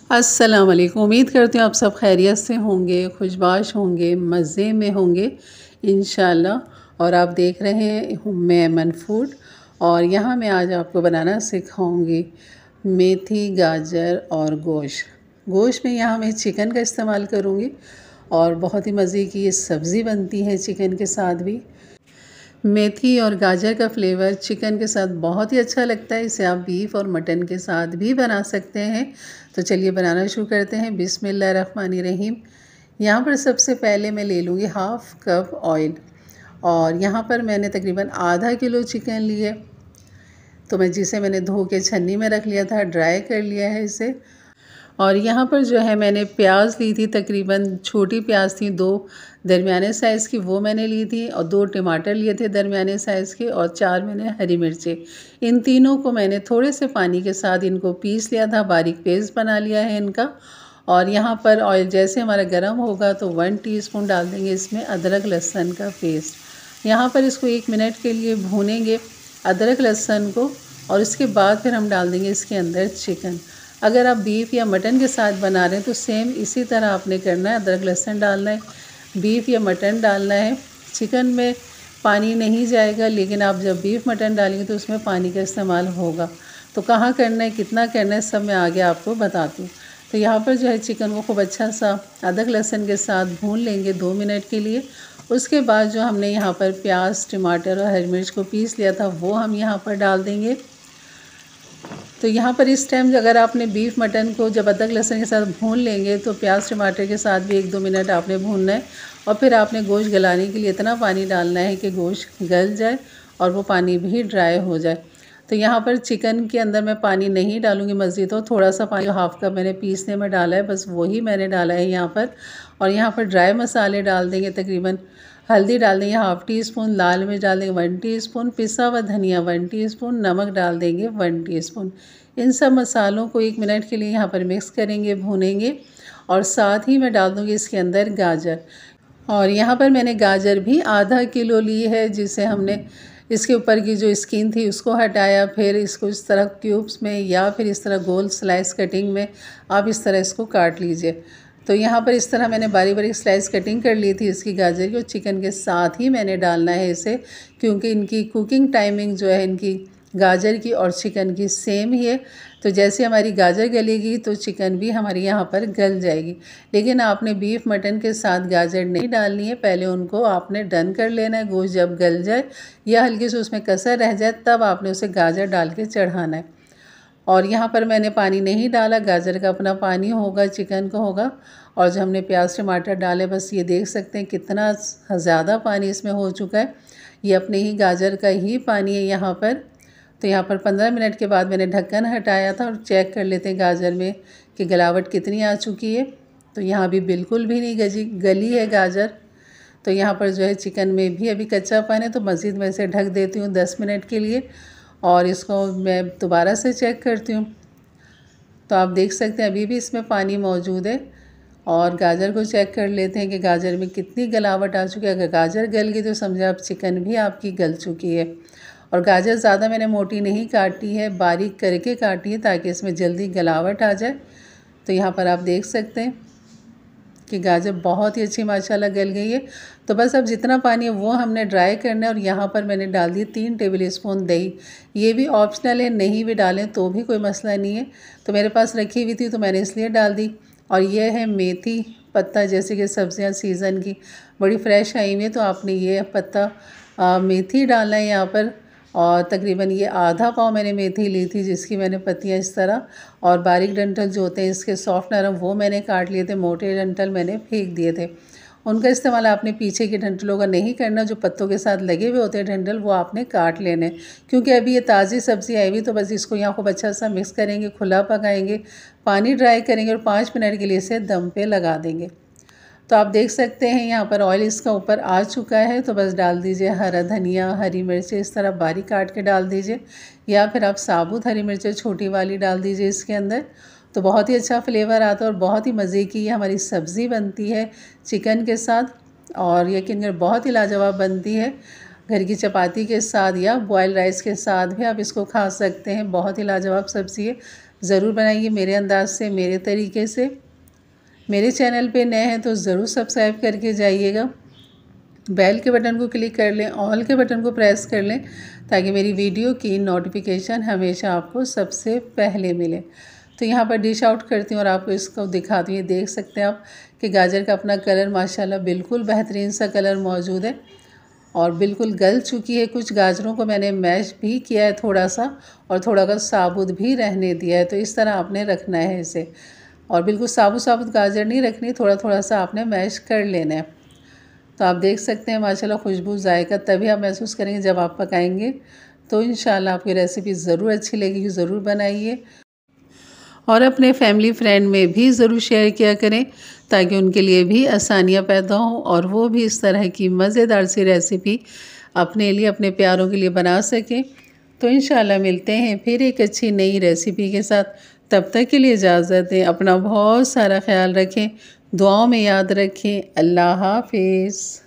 अस्सलाम वालेकुम। उम्मीद करती हूँ आप सब खैरियत से होंगे, खुशबाश होंगे, मज़े में होंगे इंशाल्लाह। और आप देख रहे हैं मेमन फूड। और यहाँ मैं आज आपको बनाना सिखाऊंगी मेथी, गाजर और गोश्त में यहाँ मैं चिकन का इस्तेमाल करूँगी और बहुत ही मज़े की ये सब्ज़ी बनती है चिकन के साथ भी। मेथी और गाजर का फ्लेवर चिकन के साथ बहुत ही अच्छा लगता है। इसे आप बीफ और मटन के साथ भी बना सकते हैं। तो चलिए बनाना शुरू करते हैं। बिस्मिल्लाहिर्रहमानिर्रहीम। यहाँ पर सबसे पहले मैं ले लूँगी हाफ़ कप ऑयल और यहाँ पर मैंने तकरीबन आधा किलो चिकन लिए। तो जिसे मैंने धो के छन्नी में रख लिया था, ड्राई कर लिया है इसे। और यहाँ पर जो है मैंने प्याज ली थी, तकरीबन छोटी प्याज थी, 2 दरमियाने साइज़ की वो मैंने ली थी और 2 टमाटर लिए थे दरमियाने साइज़ के और 4 मैंने हरी मिर्चें। इन तीनों को मैंने थोड़े से पानी के साथ इनको पीस लिया था, बारीक पेस्ट बना लिया है इनका। और यहाँ पर ऑयल जैसे हमारा गर्म होगा तो 1 टीस्पून डाल देंगे इसमें अदरक लहसुन का पेस्ट। यहाँ पर इसको 1 मिनट के लिए भूनेंगे अदरक लहसुन को और उसके बाद फिर हम डाल देंगे इसके अंदर चिकन। अगर आप बीफ या मटन के साथ बना रहे हैं तो सेम इसी तरह आपने करना है, अदरक लहसुन डालना है, बीफ या मटन डालना है। चिकन में पानी नहीं जाएगा, लेकिन आप जब बीफ मटन डालेंगे तो उसमें पानी का इस्तेमाल होगा। तो कहाँ करना है, कितना करना है, सब मैं आगे आपको बताती हूँ। तो यहाँ पर जो है चिकन को खूब अच्छा सा अदरक लहसुन के साथ भून लेंगे 2 मिनट के लिए। उसके बाद जो हमने यहाँ पर प्याज, टमाटर और हरी मिर्च को पीस लिया था वो हम यहाँ पर डाल देंगे। तो यहाँ पर इस टाइम अगर आपने बीफ मटन को जब अदरक लहसुन के साथ भून लेंगे तो प्याज टमाटर के साथ भी 1-2 मिनट आपने भूनना है। और फिर आपने गोश्त गलाने के लिए इतना पानी डालना है कि गोश्त गल जाए और वो पानी भी ड्राई हो जाए। तो यहाँ पर चिकन के अंदर मैं पानी नहीं डालूँगी मज़ीद, तो थोड़ा सा पानी हाफ़ कप मैंने पीसने में डाला है, बस वही मैंने डाला है यहाँ पर। और यहाँ पर ड्राई मसाले डाल देंगे, तकरीबन हल्दी डाल देंगे हाफ़ टीस्पून, लाल मिर्च डाल देंगे 1 टीस्पून, पिसा हुआ धनिया 1 टीस्पून, नमक डाल देंगे 1 टीस्पून। इन सब मसालों को 1 मिनट के लिए यहाँ पर मिक्स करेंगे, भूनेंगे। और साथ ही मैं डाल दूँगी इसके अंदर गाजर। और यहाँ पर मैंने गाजर भी आधा किलो ली है, जिसे हमने इसके ऊपर की जो स्किन थी उसको हटाया, फिर इसको इस तरह क्यूब्स में या फिर इस तरह गोल स्लाइस कटिंग में आप इस तरह इसको काट लीजिए। तो यहाँ पर इस तरह मैंने बारीक बारीक स्लाइस कटिंग कर ली थी इसकी गाजर की, और चिकन के साथ ही मैंने डालना है इसे, क्योंकि इनकी कुकिंग टाइमिंग जो है इनकी गाजर की और चिकन की सेम ही है। तो जैसे हमारी गाजर गलेगी तो चिकन भी हमारी यहाँ पर गल जाएगी। लेकिन आपने बीफ मटन के साथ गाजर नहीं डालनी है, पहले उनको आपने डन कर लेना है। गोश्त जब गल जाए या हल्की से उसमें कसर रह जाए तब आपने उसे गाजर डाल के चढ़ाना है। और यहाँ पर मैंने पानी नहीं डाला, गाजर का अपना पानी होगा, चिकन का होगा। और जो हमने प्याज टमाटर डाले, बस ये देख सकते हैं कितना ज़्यादा पानी इसमें हो चुका है। ये अपने ही गाजर का ही पानी है यहाँ पर। तो यहाँ पर 15 मिनट के बाद मैंने ढक्कन हटाया था और चेक कर लेते हैं गाजर में कि गलावट कितनी आ चुकी है। तो यहाँ भी बिल्कुल भी नहीं गली है गाजर। तो यहाँ पर जो है चिकन में भी अभी कच्चापन है, तो मज़ीद मैं इसे ढक देती हूँ 10 मिनट के लिए और इसको मैं दोबारा से चेक करती हूँ। तो आप देख सकते हैं अभी भी इसमें पानी मौजूद है। और गाजर को चेक कर लेते हैं कि गाजर में कितनी गलावट आ चुकी है। अगर गाजर गल गई तो समझे आप चिकन भी आपकी गल चुकी है। और गाजर ज़्यादा मैंने मोटी नहीं काटी है, बारीक करके काटी है ताकि इसमें जल्दी गलावट आ जाए। तो यहाँ पर आप देख सकते हैं कि गाजर बहुत ही अच्छी माशाल्लाह गल गई है। तो बस अब जितना पानी है वो हमने ड्राई करना है। और यहाँ पर मैंने डाल दी 3 टेबल स्पून दही। ये भी ऑप्शनल है, नहीं भी डालें तो भी कोई मसला नहीं है। तो मेरे पास रखी हुई थी तो मैंने इसलिए डाल दी। और ये है मेथी पत्ता, जैसे कि सब्जियां सीज़न की बड़ी फ्रेश आई हुई है, तो आपने ये पत्ता मेथी डालना है यहाँ पर। और तकरीबन ये आधा पाव मैंने मेथी ली थी, जिसकी मैंने पत्तियाँ इस तरह, और बारीक डंठल जो होते हैं इसके सॉफ्ट नरम वो मैंने काट लिए थे, मोटे डंठल मैंने फेंक दिए थे। उनका इस्तेमाल आपने पीछे के डंठलों का नहीं करना, जो पत्तों के साथ लगे हुए होते हैं डंठल वो आपने काट लेने। क्योंकि अभी ये ताज़ी सब्ज़ी आई हुई, तो बस इसको यहाँ खूब अच्छा सा मिक्स करेंगे, खुला पकाएंगे, पानी ड्राई करेंगे और 5 मिनट के लिए इसे दम पे लगा देंगे। तो आप देख सकते हैं यहाँ पर ऑयल इसका ऊपर आ चुका है। तो बस डाल दीजिए हरा धनिया, हरी मिर्चें इस तरह बारीक काट के डाल दीजिए, या फिर आप साबुत हरी मिर्चें छोटी वाली डाल दीजिए इसके अंदर। तो बहुत ही अच्छा फ्लेवर आता है और बहुत ही मज़े की ये हमारी सब्ज़ी बनती है चिकन के साथ। और यकीन कर बहुत ही लाजवाब बनती है, घर की चपाती के साथ या बॉयल राइस के साथ भी आप इसको खा सकते हैं। बहुत ही लाजवाब सब्ज़ी है। ज़रूर बनाइए मेरे अंदाज से, मेरे तरीके से। मेरे चैनल पे नए हैं तो ज़रूर सब्सक्राइब करके जाइएगा। बेल के बटन को क्लिक कर लें, ऑल के बटन को प्रेस कर लें ताकि मेरी वीडियो की नोटिफिकेशन हमेशा आपको सबसे पहले मिले। तो यहाँ पर डिश आउट करती हूँ और आपको इसको दिखाती हूँ। ये देख सकते हैं आप कि गाजर का अपना कलर माशाल्लाह बिल्कुल बेहतरीन सा कलर मौजूद है और बिल्कुल गल चुकी है। कुछ गाजरों को मैंने मैश भी किया है थोड़ा सा, और थोड़ा सा साबुत भी रहने दिया है। तो इस तरह आपने रखना है इसे, और बिल्कुल साबुत साबुत गाजर नहीं रखनी, थोड़ा थोड़ा सा आपने मैश कर लेना है। तो आप देख सकते हैं माशाल्लाह खुशबू जायका तभी आप महसूस करेंगे जब आप पकाएंगे। तो इंशाल्लाह आपकी रेसिपी ज़रूर अच्छी लगेगी, ज़रूर बनाइए और अपने फैमिली फ्रेंड में भी ज़रूर शेयर किया करें ताकि उनके लिए भी आसानियाँ पैदा हों और वो भी इस तरह की मज़ेदार सी रेसिपी अपने लिए, अपने प्यारों के लिए बना सकें। तो इंशाल्लाह मिलते हैं फिर एक अच्छी नई रेसिपी के साथ। तब तक के लिए इजाज़त दें। अपना बहुत सारा ख्याल रखें, दुआओं में याद रखें। अल्लाह हाफ़िज़।